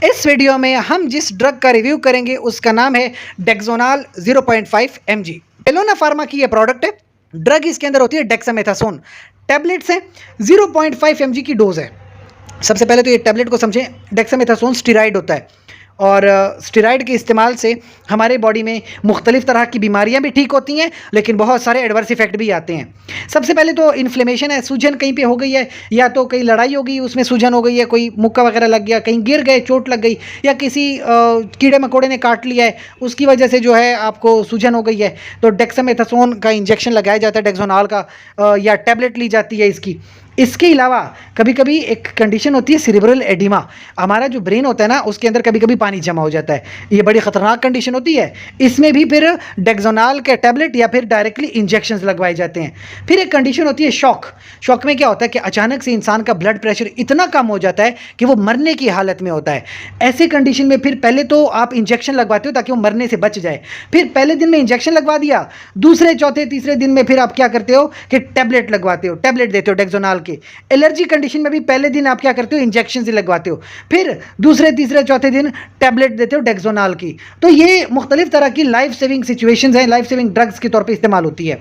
इस वीडियो में हम जिस ड्रग का रिव्यू करेंगे उसका नाम है डेक्सोनाल 0.5 mg। बेलोना फार्मा की ये प्रोडक्ट है। ड्रग इसके अंदर होती है डेक्सामेथासोन। टैबलेट्स है, 0.5 mg की डोज है। सबसे पहले तो ये टैबलेट को समझें, डेक्सामेथासोन स्टेरॉइड होता है और स्टेरॉइड के इस्तेमाल से हमारे बॉडी में मुख्तलिफ तरह की बीमारियां भी ठीक होती हैं, लेकिन बहुत सारे एडवर्स इफेक्ट भी आते हैं। सबसे पहले तो इन्फ्लेमेशन है, सूजन कहीं पे हो गई है, या तो कहीं लड़ाई हो गई उसमें सूजन हो गई है, कोई मुक्का वगैरह लग गया, कहीं गिर गए चोट लग गई, या किसी कीड़े मकोड़े ने काट लिया है उसकी वजह से जो है आपको सूजन हो गई है, तो डेक्सामेथासोन का इंजेक्शन लगाया जाता है, डेक्सोनाल का, या टैबलेट ली जाती है इसकी। इसके अलावा कभी कभी एक कंडीशन होती है सेरेब्रल एडिमा। हमारा जो ब्रेन होता है ना, उसके अंदर कभी कभी पानी जमा हो जाता है। ये बड़ी ख़तरनाक कंडीशन होती है। इसमें भी फिर डेक्सोनाल के टैबलेट या फिर डायरेक्टली इंजेक्शंस लगवाए जाते हैं। फिर एक कंडीशन होती है शॉक। शॉक में क्या होता है कि अचानक से इंसान का ब्लड प्रेशर इतना कम हो जाता है कि वो मरने की हालत में होता है। ऐसे कंडीशन में फिर पहले तो आप इंजेक्शन लगवाते हो ताकि वो मरने से बच जाए। फिर पहले दिन में इंजेक्शन लगवा दिया, दूसरे चौथे तीसरे दिन में फिर आप क्या करते हो कि टैबलेट लगवाते हो, टैबलेट देते हो डेक्सोनाल। एलर्जी कंडीशन में भी पहले दिन आप क्या करते हो, इंजेक्शन से लगवाते हो, फिर दूसरे तीसरे चौथे दिन टैबलेट देते हो डेक्सोनाल की। तो ये मुख्तलिफ तरह की लाइफ सेविंग सिचुएशंस हैं, लाइफ सेविंग ड्रग्स के तौर पे इस्तेमाल होती है।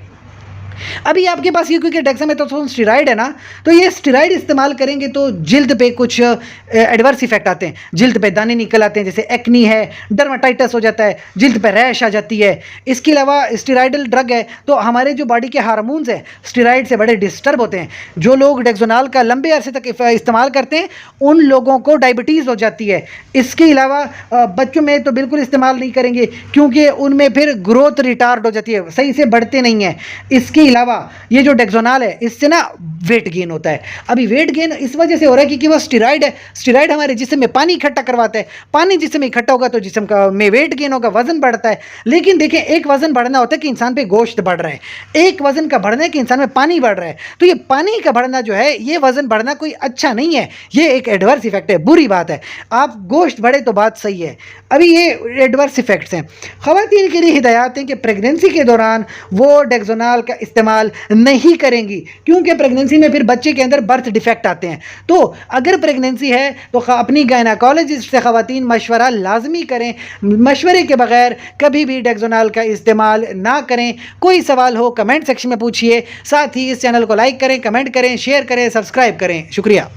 अभी आपके पास ये क्योंकि डेक्सामेथासोन स्टेरॉइड है ना, तो ये स्टेरॉइड इस्तेमाल करेंगे तो जिल्द पे कुछ एडवर्स इफेक्ट आते हैं। जिल्द पे दाने निकल आते हैं, जैसे एक्नी है, डर्माटाइटिस हो जाता है, जिल्द पे रैश आ जाती है। इसके अलावा स्टेरॉइडल ड्रग है तो हमारे जो बॉडी के हार्मोन्स हैं स्टेरॉइड से बड़े डिस्टर्ब होते हैं। जो लोग डेक्सोनाल का लंबे अरसे तक इस्तेमाल करते हैं उन लोगों को डायबिटीज़ हो जाती है। इसके अलावा बच्चों में तो बिल्कुल इस्तेमाल नहीं करेंगे क्योंकि उनमें फिर ग्रोथ रिटार्ड हो जाती है, सही से बढ़ते नहीं हैं। इसके अलावा ये जो डेक्सोनाल है इससे ना वेट गेन होता है। अभी वेट गेन इस वजह से हो रहा है क्योंकि वो स्टेरॉइड है। स्टेरॉइड हमारे जिस्म में पानी इकट्ठा करवाता है। पानी जिस्म में इकट्ठा होगा तो जिस्म का में वेट गेन होगा, वजन बढ़ता है। लेकिन देखें, एक वजन बढ़ना होता है कि इंसान पे गोश्त बढ़ रहा है, एक वजन का बढ़ना है कि इंसान में पानी बढ़ रहा है। तो ये पानी का बढ़ना जो है, ये वजन बढ़ना कोई अच्छा नहीं है, ये एक एडवर्स इफेक्ट है, बुरी बात है। आप गोश्त बढ़े तो बात सही है। अभी ये एडवर्स इफेक्ट्स हैं। ख़वातीन के लिए हिदायत हैं कि प्रेगनेंसी के दौरान वो डेक्सोनाल का इस्तेमाल नहीं करेंगी क्योंकि प्रेगनेंसी में फिर बच्चे के अंदर बर्थ डिफेक्ट आते हैं। तो अगर प्रेगनेंसी है तो अपनी गायनाकोलॉजिस्ट से ख़वातीन मशवरा लाजमी करें। मशवरे के बगैर कभी भी डेक्सोनाल का इस्तेमाल ना करें। कोई सवाल हो कमेंट सेक्शन में पूछिए। साथ ही इस चैनल को लाइक करें, कमेंट करें, शेयर करें, सब्सक्राइब करें। शुक्रिया।